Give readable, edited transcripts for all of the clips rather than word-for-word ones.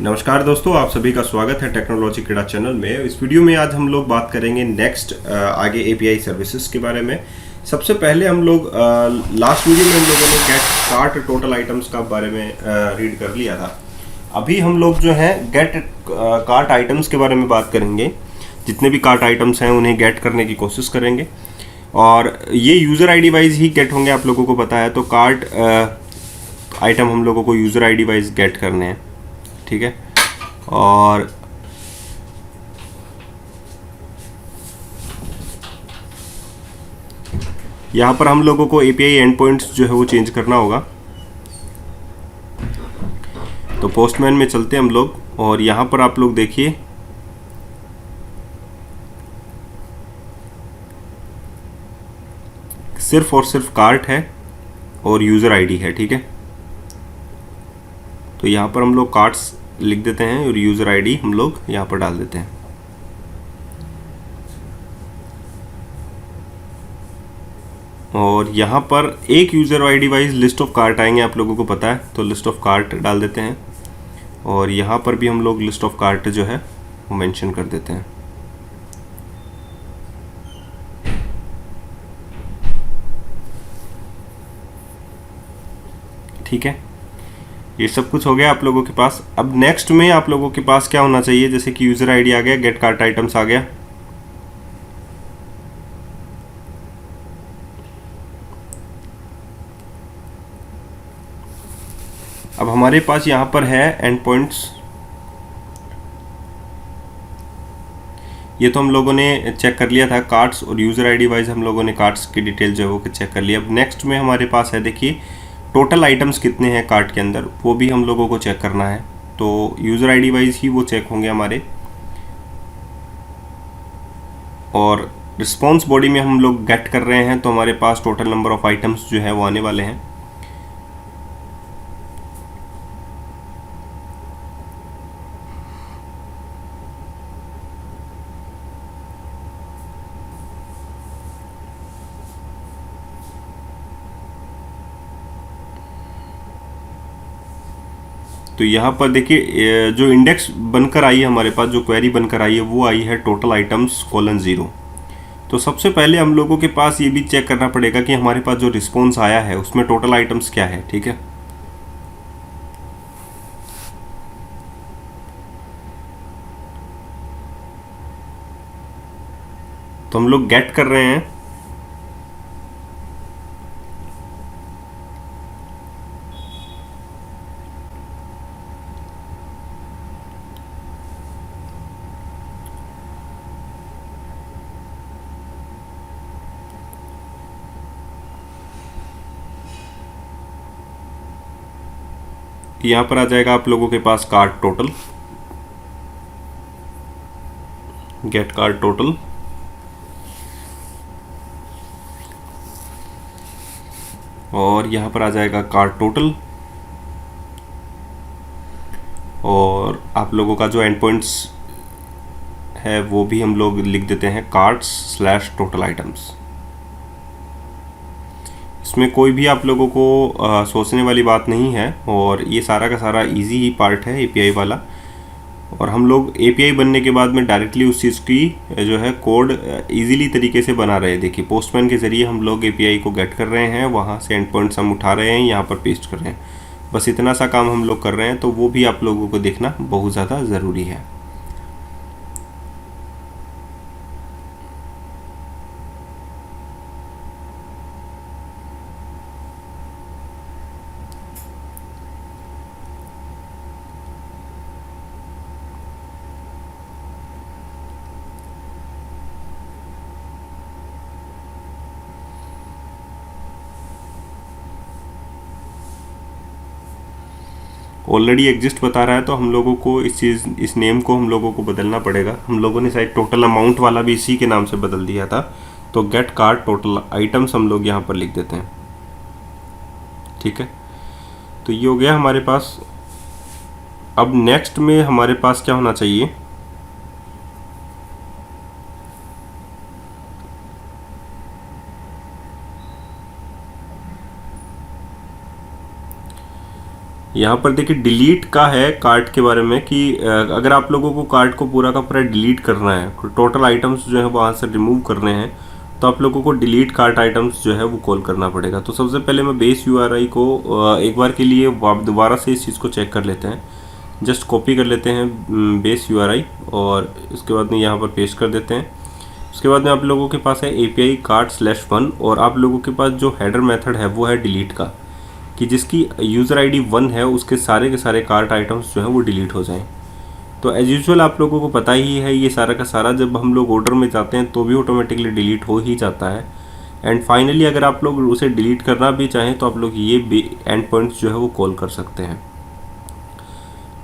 नमस्कार दोस्तों, आप सभी का स्वागत है टेक्नोलॉजी क्रीड़ा चैनल में। इस वीडियो में आज हम लोग बात करेंगे नेक्स्ट आगे एपीआई सर्विसेज के बारे में। सबसे पहले हम लोग लास्ट वीडियो में हम लोगों ने गेट कार्ट टोटल आइटम्स का बारे में रीड कर लिया था। अभी हम लोग जो है गेट कार्ट आइटम्स के बारे में बात करेंगे। जितने भी कार्ट आइटम्स हैं उन्हें गेट करने की कोशिश करेंगे और ये यूज़र आईडी वाइज ही गेट होंगे, आप लोगों को पता है। तो कार्ट आइटम हम लोगों को यूज़र आईडी वाइज गेट करने हैं, ठीक है। और यहाँ पर हम लोगों को एपीआई एंड पॉइंट्स जो है वो चेंज करना होगा। तो पोस्टमैन में चलते हैं हम लोग और यहाँ पर आप लोग देखिए सिर्फ और सिर्फ कार्ट है और यूज़र आईडी है, ठीक है। तो यहाँ पर हम लोग कार्ट्स लिख देते हैं और यूज़र आईडी हम लोग यहाँ पर डाल देते हैं। और यहाँ पर एक user ID wise list of cart आएंगे, आप लोगों को पता है। तो लिस्ट ऑफ कार्ट डाल देते हैं और यहाँ पर भी हम लोग लिस्ट ऑफ कार्ट जो है वो मेंशन कर देते हैं। ठीक है, ये सब कुछ हो गया आप लोगों के पास। अब नेक्स्ट में आप लोगों के पास क्या होना चाहिए, जैसे कि यूज़र आईडी आ गया, गेट कार्ट आइटम्स आ गया। अब हमारे पास यहाँ पर है एंड पॉइंट्स। ये तो हम लोगों ने चेक कर लिया था कार्ड्स और यूज़र आईडी वाइज हम लोगों ने कार्ड्स की डिटेल जो है वो चेक कर लिया। अब नेक्स्ट में हमारे पास है, देखिए टोटल आइटम्स कितने हैं कार्ट के अंदर, वो भी हम लोगों को चेक करना है। तो यूज़र आईडी वाइज ही वो चेक होंगे हमारे। और रिस्पॉन्स बॉडी में हम लोग गेट कर रहे हैं तो हमारे पास टोटल नंबर ऑफ आइटम्स जो है वो आने वाले हैं। तो यहाँ पर देखिए जो इंडेक्स बनकर आई है हमारे पास, जो क्वेरी बनकर आई है वो आई है टोटल आइटम्स :0। तो सबसे पहले हम लोगों के पास ये भी चेक करना पड़ेगा कि हमारे पास जो रिस्पॉन्स आया है उसमें टोटल आइटम्स क्या है, ठीक है। तो हम लोग गेट कर रहे हैं। यहाँ पर आ जाएगा आप लोगों के पास cart total, get cart total. और यहाँ पर आ जाएगा कार्ट टोटल। और आप लोगों का जो एंड पॉइंट्स है वो भी हम लोग लिख देते हैं कार्ट्स/टोटल आइटम्स। इसमें कोई भी आप लोगों को सोचने वाली बात नहीं है और ये सारा का सारा इजी ही पार्ट है एपीआई वाला। और हम लोग एपीआई बनने के बाद में डायरेक्टली उस चीज़ की जो है कोड इजीली तरीके से बना रहे हैं। देखिए पोस्टमैन के ज़रिए हम लोग एपीआई को गेट कर रहे हैं, वहाँ से एंड पॉइंट्स हम उठा रहे हैं, यहाँ पर पेस्ट कर रहे हैं। बस इतना सा काम हम लोग कर रहे हैं, तो वो भी आप लोगों को देखना बहुत ज़्यादा ज़रूरी है। ऑलरेडी एग्जिस्ट बता रहा है तो हम लोगों को इस नेम को हम लोगों को बदलना पड़ेगा। हम लोगों ने शायद टोटल अमाउंट वाला भी इसी के नाम से बदल दिया था। तो गेट कार्ट टोटल आइटम्स हम लोग यहाँ पर लिख देते हैं, ठीक है। तो ये हो गया हमारे पास। अब नेक्स्ट में हमारे पास क्या होना चाहिए, यहाँ पर देखिए डिलीट का है कार्ट के बारे में कि अगर आप लोगों को कार्ट को पूरा का पूरा डिलीट करना है, टोटल आइटम्स जो है वहाँ से रिमूव करने हैं, तो आप लोगों को डिलीट कार्ट आइटम्स जो है वो कॉल करना पड़ेगा। तो सबसे पहले मैं बेस यूआरआई को एक बार के लिए दोबारा से इस चीज़ को चेक कर लेते हैं। जस्ट कॉपी कर लेते हैं बेस यूआरआई और इसके बाद में यहाँ पर पेस्ट कर देते हैं। उसके बाद में आप लोगों के पास है API cart/1 और आप लोगों के पास जो हेडर मेथड है वो है डिलीट का, कि जिसकी यूज़र आईडी 1 है उसके सारे के सारे कार्ट आइटम्स जो हैं वो डिलीट हो जाएं। तो एज यूजुअल आप लोगों को पता ही है ये सारा का सारा, जब हम लोग ऑर्डर में जाते हैं तो भी ऑटोमेटिकली डिलीट हो ही जाता है। एंड फाइनली अगर आप लोग उसे डिलीट करना भी चाहें तो आप लोग ये एंड पॉइंट्स जो है वो कॉल कर सकते हैं।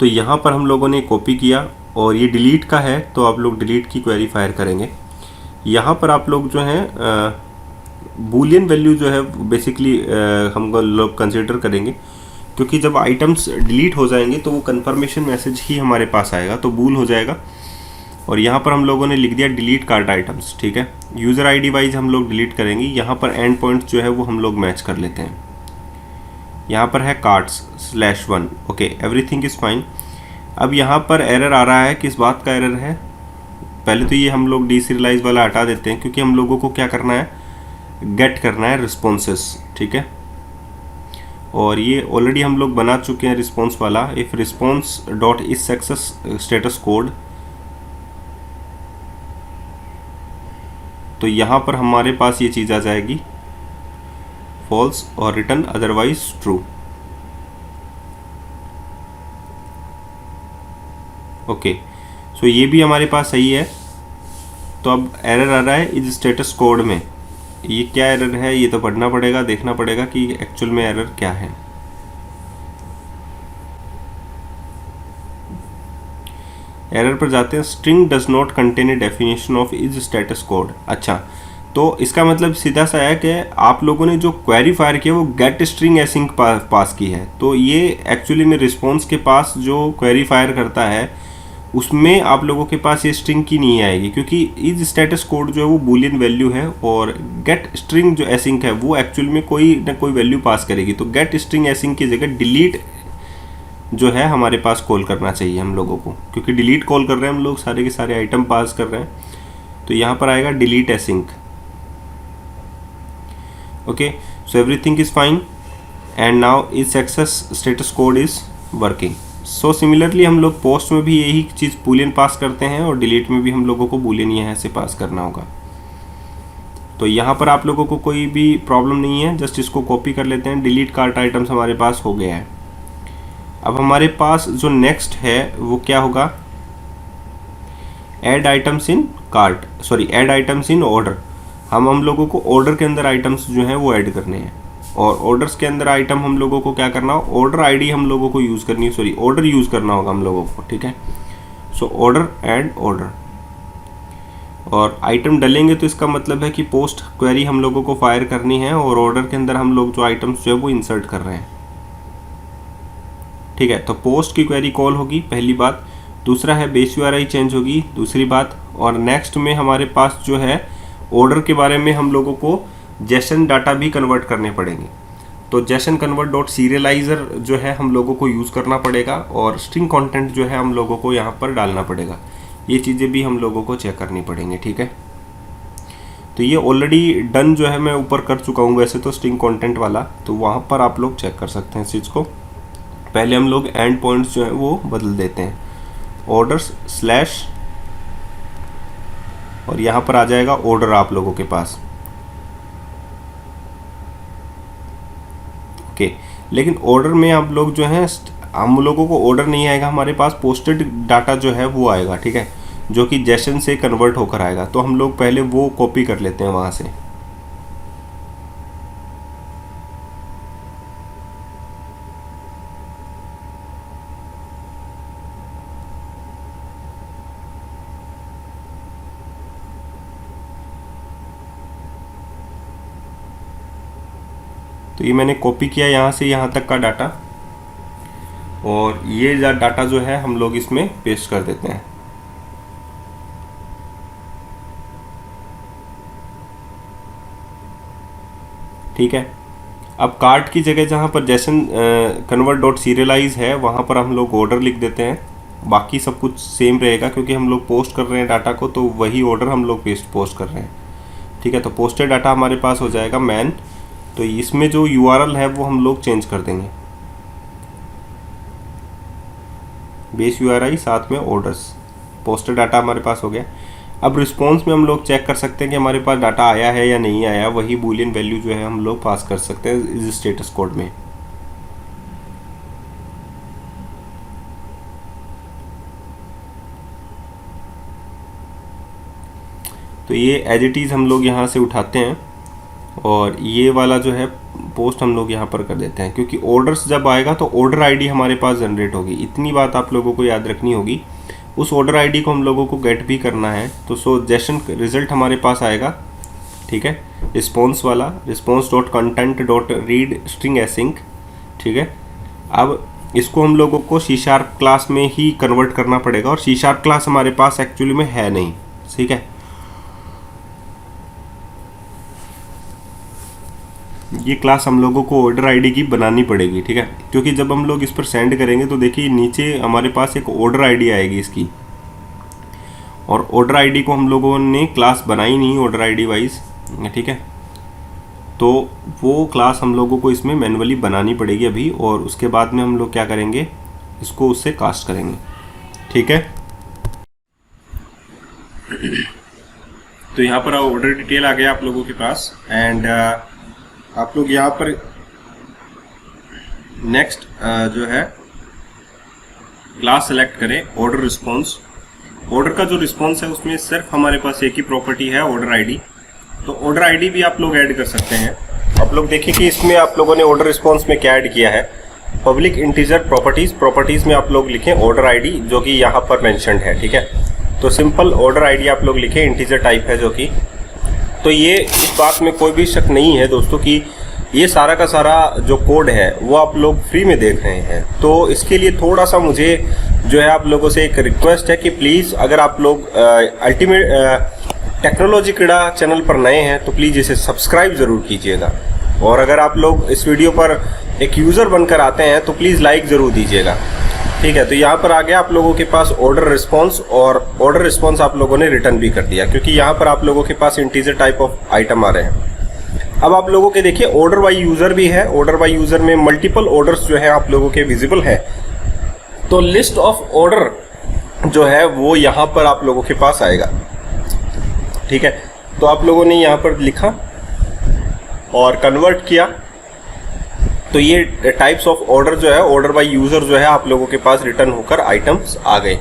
तो यहाँ पर हम लोगों ने कॉपी किया और ये डिलीट का है तो आप लोग डिलीट की क्वेरी फायर करेंगे। यहाँ पर आप लोग जो हैं बूलियन वैल्यू जो है बेसिकली हम लोग कंसिडर करेंगे, क्योंकि जब आइटम्स डिलीट हो जाएंगे तो वो कंफर्मेशन मैसेज ही हमारे पास आएगा, तो बूल हो जाएगा। और यहाँ पर हम लोगों ने लिख दिया डिलीट कार्ट आइटम्स, ठीक है। यूज़र आईडी वाइज हम लोग डिलीट करेंगे। यहाँ पर एंड पॉइंट्स जो है वो हम लोग मैच कर लेते हैं। यहाँ पर है कार्ट्स/1, ओके, एवरीथिंग इज़ फाइन। अब यहाँ पर एरर आ रहा है, किस बात का एरर है? पहले तो ये हम लोग डीसीरियलाइज वाला हटा देते हैं, क्योंकि हम लोगों को क्या करना है, गेट करना है रिस्पॉन्सेस, ठीक है। और ये ऑलरेडी हम लोग बना चुके हैं रिस्पॉन्स वाला। If response dot is success status code, तो यहाँ पर हमारे पास ये चीज़ आ जाएगी फॉल्स और रिटर्न अदरवाइज ट्रू। ओके, सो ये भी हमारे पास सही है। तो अब एरर आ रहा है इस स्टेटस कोड में, ये क्या एरर है ये तो पढ़ना पड़ेगा, देखना पड़ेगा कि एक्चुअल में एरर क्या है। एरर पर जाते हैं, string does not contain a definition of is status code. अच्छा, तो इसका मतलब सीधा सा है कि आप लोगों ने जो क्वेरी फायर किया वो गेट स्ट्रिंग एसिंक पास की है। तो ये एक्चुअली में रिस्पॉन्स के पास जो क्वेरी फायर करता है उसमें आप लोगों के पास ये स्ट्रिंग की नहीं आएगी, क्योंकि इज स्टेटस कोड जो है वो बूलियन वैल्यू है और गेट स्ट्रिंग जो एसिंक है वो एक्चुअल में कोई ना कोई वैल्यू पास करेगी। तो गेट स्ट्रिंग एसिंक की जगह डिलीट जो है हमारे पास कॉल करना चाहिए हम लोगों को, क्योंकि डिलीट कॉल कर रहे हैं हम लोग, सारे के सारे आइटम पास कर रहे हैं। तो यहाँ पर आएगा delete async. Okay, so everything is fine and now is success status code is working. So similarly हम लोग पोस्ट में भी यही चीज़ बूलियन पास करते हैं और डिलीट में भी हम लोगों को बूलियन यहाँ से पास करना होगा। तो यहाँ पर आप लोगों को कोई भी प्रॉब्लम नहीं है, जस्ट इसको कॉपी कर लेते हैं। डिलीट कार्ट आइटम्स हमारे पास हो गया है। अब हमारे पास जो नेक्स्ट है वो क्या होगा, add items in cart, sorry add items in order. हम लोगों को ऑर्डर के अंदर आइटम्स जो हैं वो ऐड करने हैं, और ऑर्डर्स के अंदर आइटम हम लोगों को क्या करना हो, ऑर्डर आईडी हम लोगों को यूज़ करनी है, सॉरी ऑर्डर यूज़ करना होगा हम लोगों को, ठीक है। सो ऑर्डर एंड ऑर्डर, और आइटम डलेंगे तो इसका मतलब है कि पोस्ट क्वेरी हम लोगों को फायर करनी है और ऑर्डर के अंदर हम लोग जो आइटम्स जो है वो इंसर्ट कर रहे हैं, ठीक है। तो पोस्ट की क्वेरी कॉल होगी, पहली बात। दूसरा है बेस यूआरआई चेंज होगी, दूसरी बात। और नेक्स्ट में हमारे पास जो है ऑर्डर के बारे में हम लोगों को जेसन डाटा भी कन्वर्ट करने पड़ेंगे। तो जेसन कन्वर्ट डॉट सीरियलाइजर जो है हम लोगों को यूज़ करना पड़ेगा, और स्ट्रिंग कंटेंट जो है हम लोगों को यहाँ पर डालना पड़ेगा। ये चीज़ें भी हम लोगों को चेक करनी पड़ेंगी, ठीक है। तो ये ऑलरेडी डन जो है मैं ऊपर कर चुका हूँ वैसे तो स्ट्रिंग कंटेंट वाला, तो वहाँ पर आप लोग चेक कर सकते हैं इस चीज़ को। पहले हम लोग एंड पॉइंट्स जो है वो बदल देते हैं, ऑर्डर्स स्लैश, और यहाँ पर आ जाएगा ऑर्डर आप लोगों के पास, ओके। लेकिन ऑर्डर में आप लोग जो हैं, हम लोगों को ऑर्डर नहीं आएगा, हमारे पास पोस्टेड डाटा जो है वो आएगा, ठीक है, जो कि जेसन से कन्वर्ट होकर आएगा। तो हम लोग पहले वो कॉपी कर लेते हैं वहाँ से। तो ये मैंने कॉपी किया यहाँ से यहाँ तक का डाटा, और ये डाटा जो है हम लोग इसमें पेस्ट कर देते हैं, ठीक है। अब कार्ट की जगह जहाँ पर जैसन कन्वर्ट डॉट सीरियलाइज है वहाँ पर हम लोग ऑर्डर लिख देते हैं। बाकी सब कुछ सेम रहेगा क्योंकि हम लोग पोस्ट कर रहे हैं डाटा को, तो वही ऑर्डर हम लोग पोस्ट कर रहे हैं। ठीक है, तो पोस्टेड डाटा हमारे पास हो जाएगा मैन। तो इसमें जो यूआरएल है वो हम लोग चेंज कर देंगे, बेस यूआरआई साथ में ऑर्डर्स। पोस्टेड डाटा हमारे पास हो गया। अब रिस्पॉन्स में हम लोग चेक कर सकते हैं कि हमारे पास डाटा आया है या नहीं आया। वही बूलियन वैल्यू जो है हम लोग पास कर सकते हैं इस स्टेटस कोड में। तो ये एज इट इज़ हम लोग यहाँ से उठाते हैं और ये वाला जो है पोस्ट हम लोग यहाँ पर कर देते हैं, क्योंकि ऑर्डर्स जब आएगा तो ऑर्डर आईडी हमारे पास जनरेट होगी। इतनी बात आप लोगों को याद रखनी होगी। उस ऑर्डर आईडी को हम लोगों को गेट भी करना है। तो सो जैसन रिजल्ट हमारे पास आएगा, ठीक है, रिस्पॉन्स वाला, response dot content dot read string async. ठीक है, अब इसको हम लोगों को सी शार्प क्लास में ही कन्वर्ट करना पड़ेगा और सी शार्प क्लास हमारे पास एक्चुअली में है नहीं। ठीक है, ये क्लास हम लोगों को ऑर्डर आईडी की बनानी पड़ेगी। ठीक है, क्योंकि जब हम लोग इस पर सेंड करेंगे तो देखिए नीचे हमारे पास एक ऑर्डर आईडी आएगी इसकी, और ऑर्डर आईडी को हम लोगों ने क्लास बनाई नहीं ऑर्डर आईडी वाइज। ठीक है, तो वो क्लास हम लोगों को इसमें मैन्युअली बनानी पड़ेगी अभी, और उसके बाद में हम लोग क्या करेंगे, इसको उससे कास्ट करेंगे। ठीक है, तो यहाँ पर ऑर्डर डिटेल आ गया आप लोगों के पास। एंड आप लोग यहाँ पर नेक्स्ट जो है क्लास सेलेक्ट करें ऑर्डर रिस्पॉन्स। ऑर्डर का जो रिस्पॉन्स है उसमें सिर्फ हमारे पास एक ही प्रॉपर्टी है, ऑर्डर आईडी। तो ऑर्डर आईडी भी आप लोग ऐड कर सकते हैं। आप लोग देखिए कि इसमें आप लोगों ने ऑर्डर रिस्पॉन्स में क्या ऐड किया है, पब्लिक इंटीजर प्रॉपर्टीज में आप लोग लिखें ऑर्डर आईडी, जो कि यहाँ पर मेंशन्ड है। ठीक है, तो सिंपल ऑर्डर आईडी आप लोग लिखें, इंटीजर टाइप है जो कि। तो ये इस बात में कोई भी शक नहीं है दोस्तों कि ये सारा का सारा जो कोड है वो आप लोग फ्री में देख रहे हैं। तो इसके लिए थोड़ा सा मुझे जो है आप लोगों से एक रिक्वेस्ट है कि प्लीज़ अगर आप लोग अल्टीमेट टेक्नोलॉजी क्रीड़ा चैनल पर नए हैं तो प्लीज़ इसे सब्सक्राइब ज़रूर कीजिएगा, और अगर आप लोग इस वीडियो पर एक यूज़र बनकर आते हैं तो प्लीज़ लाइक ज़रूर दीजिएगा। ठीक है, तो यहाँ पर आ गया आप लोगों के पास ऑर्डर रिस्पॉन्स, और ऑर्डर रिस्पॉन्स आप लोगों ने रिटर्न भी कर दिया, क्योंकि यहाँ पर आप लोगों के पास इंटीजर टाइप ऑफ आइटम आ रहे हैं। अब आप लोगों के देखिए ऑर्डर बाय यूज़र भी है। ऑर्डर बाय यूज़र में मल्टीपल ऑर्डर्स जो है आप लोगों के विजिबल है। तो लिस्ट ऑफ ऑर्डर जो है वो यहाँ पर आप लोगों के पास आएगा। ठीक है, तो आप लोगों ने यहाँ पर लिखा और कन्वर्ट किया, तो ये टाइप्स ऑफ ऑर्डर जो है ऑर्डर बाय यूज़र जो है आप लोगों के पास रिटर्न होकर आइटम्स आ गए।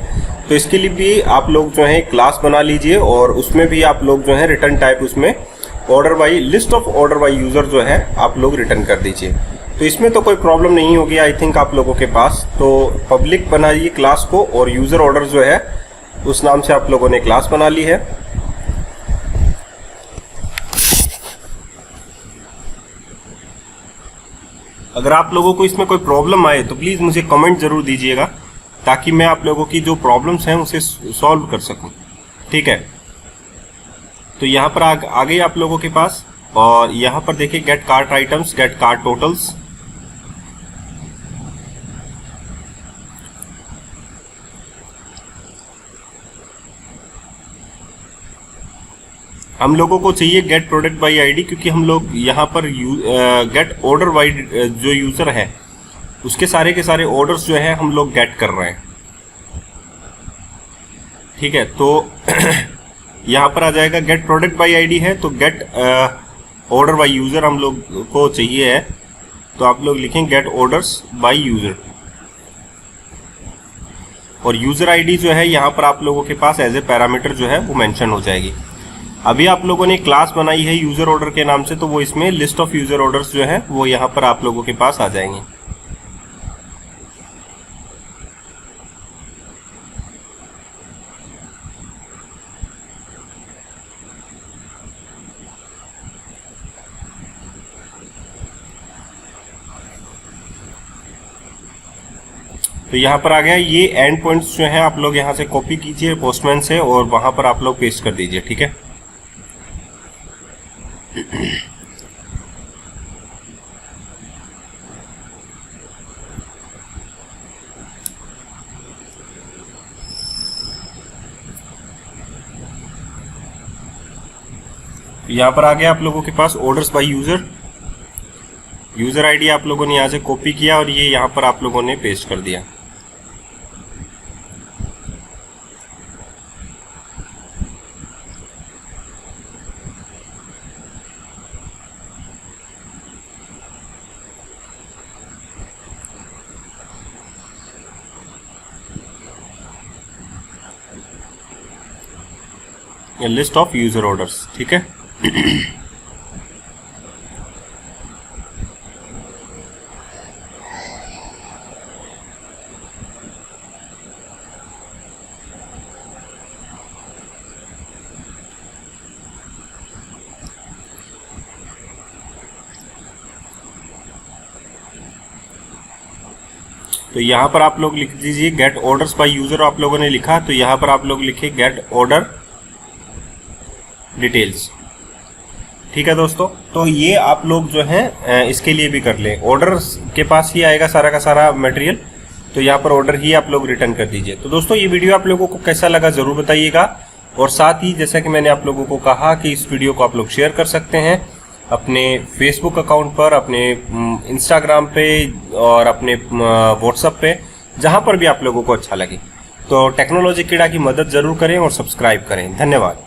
तो इसके लिए भी आप लोग जो है क्लास बना लीजिए, और उसमें भी आप लोग जो है रिटर्न टाइप उसमें order by list of order by user जो है आप लोग रिटर्न कर दीजिए। तो इसमें तो कोई प्रॉब्लम नहीं होगी आई थिंक आप लोगों के पास। तो पब्लिक बनाइए क्लास को, और यूज़र ऑर्डर जो है उस नाम से आप लोगों ने क्लास बना ली है। अगर आप लोगों को इसमें कोई प्रॉब्लम आए तो प्लीज़ मुझे कमेंट ज़रूर दीजिएगा, ताकि मैं आप लोगों की जो प्रॉब्लम्स हैं उसे सॉल्व कर सकूं। ठीक है, तो यहाँ पर आ गई आप लोगों के पास, और यहाँ पर देखिए get cart items, get cart totals. हम लोगों को चाहिए गेट प्रोडक्ट बाय आईडी, क्योंकि हम लोग यहाँ पर गेट ऑर्डर बाय जो यूज़र है उसके सारे के सारे ऑर्डर्स जो है हम लोग गेट कर रहे हैं। ठीक है, तो यहाँ पर आ जाएगा गेट प्रोडक्ट बाय आईडी है, तो गेट ऑर्डर बाय यूज़र हम लोग को चाहिए है। तो आप लोग लिखें गेट ऑर्डर्स बाय यूज़र, और यूज़र आईडी जो है यहाँ पर आप लोगों के पास एज ए पैरामीटर जो है वो मेंशन हो जाएगी। अभी आप लोगों ने क्लास बनाई है यूज़र ऑर्डर के नाम से, तो वो इसमें लिस्ट ऑफ यूज़र ऑर्डर्स जो है वो यहाँ पर आप लोगों के पास आ जाएंगे। तो यहाँ पर आ गया। ये एंड पॉइंट्स जो हैं आप लोग यहाँ से कॉपी कीजिए पोस्टमैन से, और वहाँ पर आप लोग पेस्ट कर दीजिए। ठीक है, यहाँ पर आ गया आप लोगों के पास ऑर्डर्स बाय यूजर आईडी आप लोगों ने यहाँ से कॉपी किया और ये यहाँ पर आप लोगों ने पेस्ट कर दिया। लिस्ट ऑफ यूजर ऑर्डर्स, ठीक है। तो यहाँ पर आप लोग लिख दीजिए गेट ऑर्डर्स बाय यूजर, आप लोगों ने लिखा तो यहाँ पर आप लोग लिखे गेट ऑर्डर डिटेल्स, ठीक है दोस्तों। तो ये आप लोग जो है इसके लिए भी कर लें, ऑर्डर के पास ही आएगा सारा का सारा मटेरियल, तो यहाँ पर ऑर्डर ही आप लोग रिटर्न कर दीजिए। तो दोस्तों ये वीडियो आप लोगों को कैसा लगा जरूर बताइएगा, और साथ ही जैसा कि मैंने आप लोगों को कहा कि इस वीडियो को आप लोग शेयर कर सकते हैं अपने फेसबुक अकाउंट पर, अपने इंस्टाग्राम पे और अपने व्हाट्सएप पे, जहां पर भी आप लोगों को अच्छा लगे। तो टेक्नोलॉजी कीड़ा की मदद जरूर करें और सब्सक्राइब करें। धन्यवाद।